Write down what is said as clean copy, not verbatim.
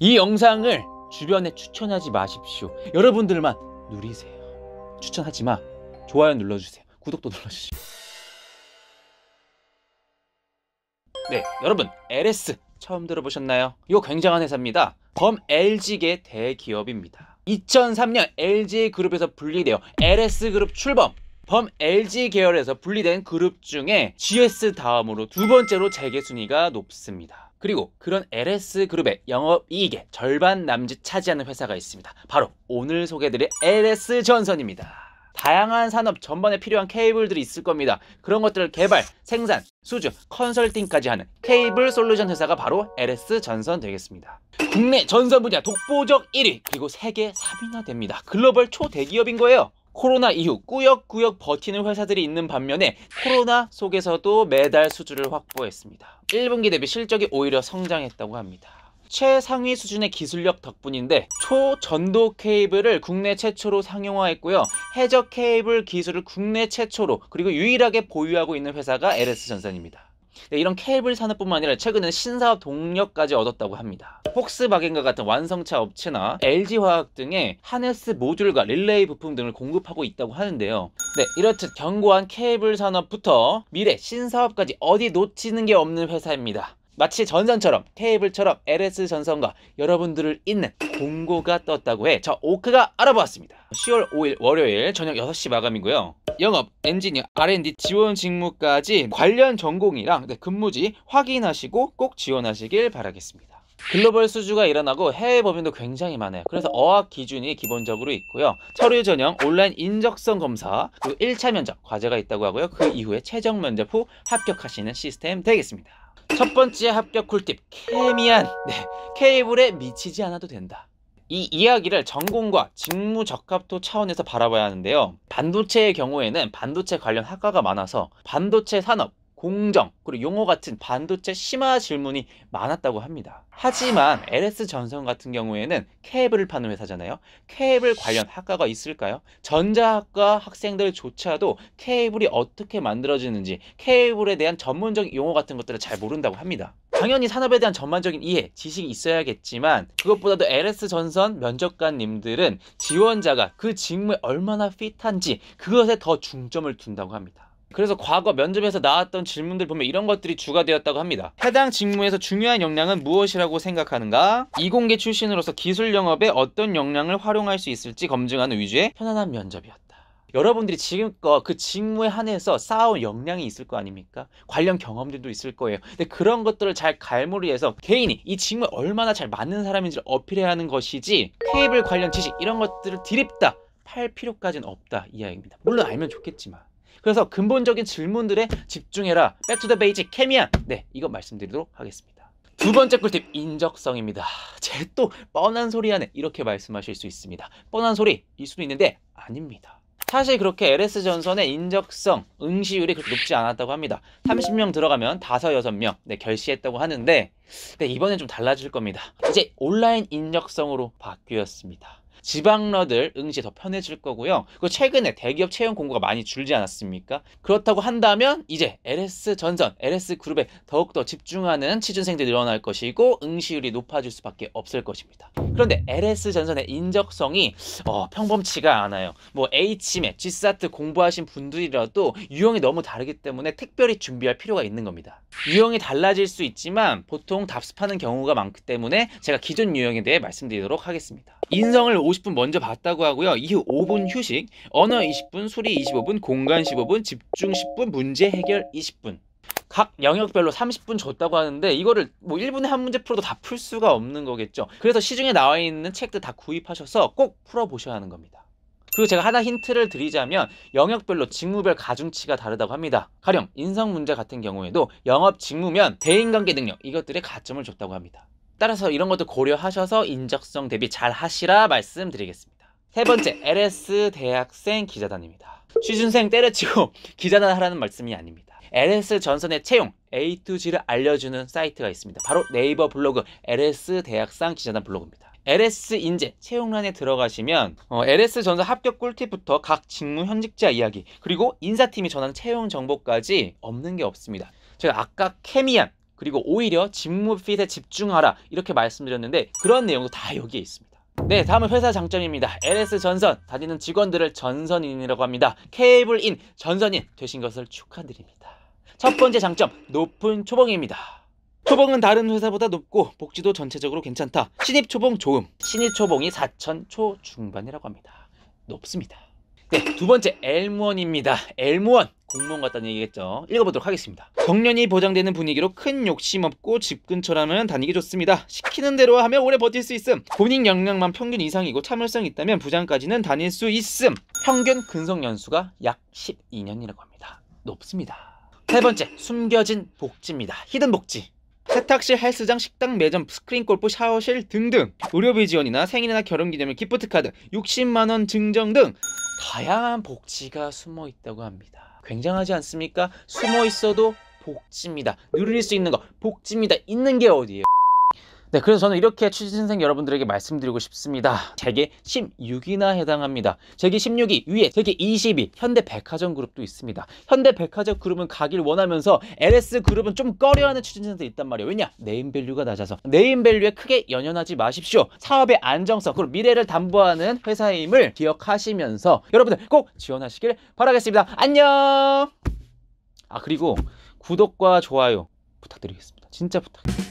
이 영상을 주변에 추천하지 마십시오. 여러분들만 누리세요. 추천하지 마. 좋아요 눌러주세요. 구독도 눌러주시고. 네, 여러분 LS 처음 들어보셨나요? 이거 굉장한 회사입니다. 범 LG계 대기업입니다. 2003년 LG그룹에서 분리되어 LS그룹 출범. 범 LG 계열에서 분리된 그룹 중에 GS 다음으로 두 번째로 재계 순위가 높습니다. 그리고 그런 LS그룹의 영업이익의 절반 남짓 차지하는 회사가 있습니다. 바로 오늘 소개해드릴 LS전선입니다. 다양한 산업 전반에 필요한 케이블들이 있을 겁니다. 그런 것들을 개발, 생산, 수주, 컨설팅까지 하는 케이블 솔루션 회사가 바로 LS전선 되겠습니다. 국내 전선 분야 독보적 1위, 그리고 세계 3위나 됩니다. 글로벌 초대기업인 거예요. 코로나 이후 꾸역꾸역 버티는 회사들이 있는 반면에 코로나 속에서도 매달 수주를 확보했습니다. 1분기 대비 실적이 오히려 성장했다고 합니다. 최상위 수준의 기술력 덕분인데 초전도 케이블을 국내 최초로 상용화했고요. 해적 케이블 기술을 국내 최초로 그리고 유일하게 보유하고 있는 회사가 LS전선입니다. 네, 이런 케이블 산업뿐만 아니라 최근에는 신사업 동력까지 얻었다고 합니다. 폭스바겐과 같은 완성차 업체나 LG화학 등의 하네스 모듈과 릴레이 부품 등을 공급하고 있다고 하는데요. 네, 이렇듯 견고한 케이블 산업부터 미래 신사업까지 어디 놓치는 게 없는 회사입니다. 마치 전선처럼 케이블처럼 LS전선과 여러분들을 잇는 공고가 떴다고 해 저 오크가 알아보았습니다. 10월 5일 월요일 저녁 6시 마감이고요. 영업, 엔지니어, R&D 지원 직무까지 관련 전공이랑 근무지 확인하시고 꼭 지원하시길 바라겠습니다. 글로벌 수주가 일어나고 해외 법인도 굉장히 많아요. 그래서 어학 기준이 기본적으로 있고요. 서류 전형, 온라인 인적성 검사, 그리고 1차 면접 과제가 있다고 하고요. 그 이후에 최종 면접 후 합격하시는 시스템 되겠습니다. 첫 번째 합격 꿀팁, 케미안. 네, 케이블에 미치지 않아도 된다. 이 이야기를 전공과 직무 적합도 차원에서 바라봐야 하는데요. 반도체의 경우에는 반도체 관련 학과가 많아서 반도체 산업, 공정, 그리고 용어 같은 반도체 심화 질문이 많았다고 합니다. 하지만 LS전선 같은 경우에는 케이블을 파는 회사잖아요. 케이블 관련 학과가 있을까요? 전자학과 학생들조차도 케이블이 어떻게 만들어지는지, 케이블에 대한 전문적인 용어 같은 것들을 잘 모른다고 합니다. 당연히 산업에 대한 전반적인 이해, 지식이 있어야겠지만 그것보다도 LS전선 면접관님들은 지원자가 그 직무에 얼마나 핏한지 그것에 더 중점을 둔다고 합니다. 그래서 과거 면접에서 나왔던 질문들 보면 이런 것들이 주가 되었다고 합니다. 해당 직무에서 중요한 역량은 무엇이라고 생각하는가? 이공계 출신으로서 기술 영업에 어떤 역량을 활용할 수 있을지 검증하는 위주의 편안한 면접이었다. 여러분들이 지금껏 그 직무에 한해서 쌓아온 역량이 있을 거 아닙니까? 관련 경험들도 있을 거예요. 근데 그런 것들을 잘 갈무리해서 개인이 이 직무에 얼마나 잘 맞는 사람인지를 어필해야 하는 것이지 케이블 관련 지식 이런 것들을 드립다 팔 필요까지는 없다 이 이야기입니다. 물론 알면 좋겠지만. 그래서 근본적인 질문들에 집중해라. 백투더 베이직 케미안. 네, 이거 말씀드리도록 하겠습니다. 두 번째 꿀팁, 인적성입니다. 쟤 또 뻔한 소리 하네 이렇게 말씀하실 수 있습니다. 뻔한 소리일 수도 있는데 아닙니다. 사실 그렇게 LS전선의 인적성, 응시율이 그렇게 높지 않았다고 합니다. 30명 들어가면 5, 6명 결시했다고 하는데 이번엔 좀 달라질 겁니다. 이제 온라인 인적성으로 바뀌었습니다. 지방러들 응시 더 편해질 거고요. 그리고 최근에 대기업 채용 공고가 많이 줄지 않았습니까? 그렇다고 한다면 이제 LS전선, LS그룹에 더욱더 집중하는 취준생들이 늘어날 것이고 응시율이 높아질 수밖에 없을 것입니다. 그런데 LS전선의 인적성이 평범치가 않아요. 뭐 Hmet, GSAT 공부하신 분들이라도 유형이 너무 다르기 때문에 특별히 준비할 필요가 있는 겁니다. 유형이 달라질 수 있지만 보통 답습하는 경우가 많기 때문에 제가 기존 유형에 대해 말씀드리도록 하겠습니다. 인성을 50분 먼저 봤다고 하고요. 이후 5분 휴식, 언어 20분, 수리 25분, 공간 15분, 집중 10분, 문제 해결 20분. 각 영역별로 30분 줬다고 하는데 이거를 뭐 1분에 한 문제 풀어도 다 풀 수가 없는 거겠죠. 그래서 시중에 나와 있는 책들 다 구입하셔서 꼭 풀어보셔야 하는 겁니다. 그리고 제가 하나 힌트를 드리자면 영역별로 직무별 가중치가 다르다고 합니다. 가령 인성 문제 같은 경우에도 영업 직무면 대인관계 능력 이것들에 가점을 줬다고 합니다. 따라서 이런 것도 고려하셔서 인적성 대비 잘 하시라 말씀드리겠습니다. 세 번째, LS 대학생 기자단입니다. 취준생 때려치고 기자단 하라는 말씀이 아닙니다. LS전선의 채용 A to G를 알려주는 사이트가 있습니다. 바로 네이버 블로그 LS 대학생 기자단 블로그입니다. LS 인재 채용란에 들어가시면 LS전선 합격 꿀팁부터 각 직무 현직자 이야기 그리고 인사팀이 전하는 채용 정보까지 없는 게 없습니다. 제가 아까 케미안 그리고 오히려 직무 핏에 집중하라 이렇게 말씀드렸는데 그런 내용도 다 여기에 있습니다. 네, 다음은 회사 장점입니다. LS 전선 다니는 직원들을 전선인이라고 합니다. 케이블인 전선인 되신 것을 축하드립니다. 첫 번째 장점, 높은 초봉입니다. 초봉은 다른 회사보다 높고 복지도 전체적으로 괜찮다. 신입 초봉 좋음. 신입 초봉이 4천 초중반이라고 합니다. 높습니다. 네, 두 번째 L무원입니다. L무원 공무원 같다는 얘기겠죠. 읽어보도록 하겠습니다. 정년이 보장되는 분위기로 큰 욕심 없고 집 근처라면 다니기 좋습니다. 시키는 대로 하면 오래 버틸 수 있음. 본인 역량만 평균 이상이고 참을성 있다면 부장까지는 다닐 수 있음. 평균 근속 연수가 약 12년이라고 합니다. 높습니다. 세 번째, 숨겨진 복지입니다. 히든 복지. 세탁실, 헬스장, 식당, 매점, 스크린 골프, 샤워실 등등 의료비 지원이나 생일이나 결혼기념일 기프트카드, 60만원 증정 등 다양한 복지가 숨어 있다고 합니다. 굉장하지 않습니까? 숨어 있어도 복지입니다. 누릴 수 있는 거 복지입니다. 있는 게 어디예요? 네, 그래서 저는 이렇게 취준생 여러분들에게 말씀드리고 싶습니다. 재계 16위나 해당합니다. 재계 16위 위에 재계 20위 현대백화점 그룹도 있습니다. 현대백화점 그룹은 가길 원하면서 LS 그룹은 좀 꺼려하는 취준생들이 있단 말이에요. 왜냐? 네임밸류가 낮아서. 네임밸류에 크게 연연하지 마십시오. 사업의 안정성 그리고 미래를 담보하는 회사임을 기억하시면서 여러분들 꼭 지원하시길 바라겠습니다. 안녕. 그리고 구독과 좋아요 부탁드리겠습니다. 진짜 부탁드립니다.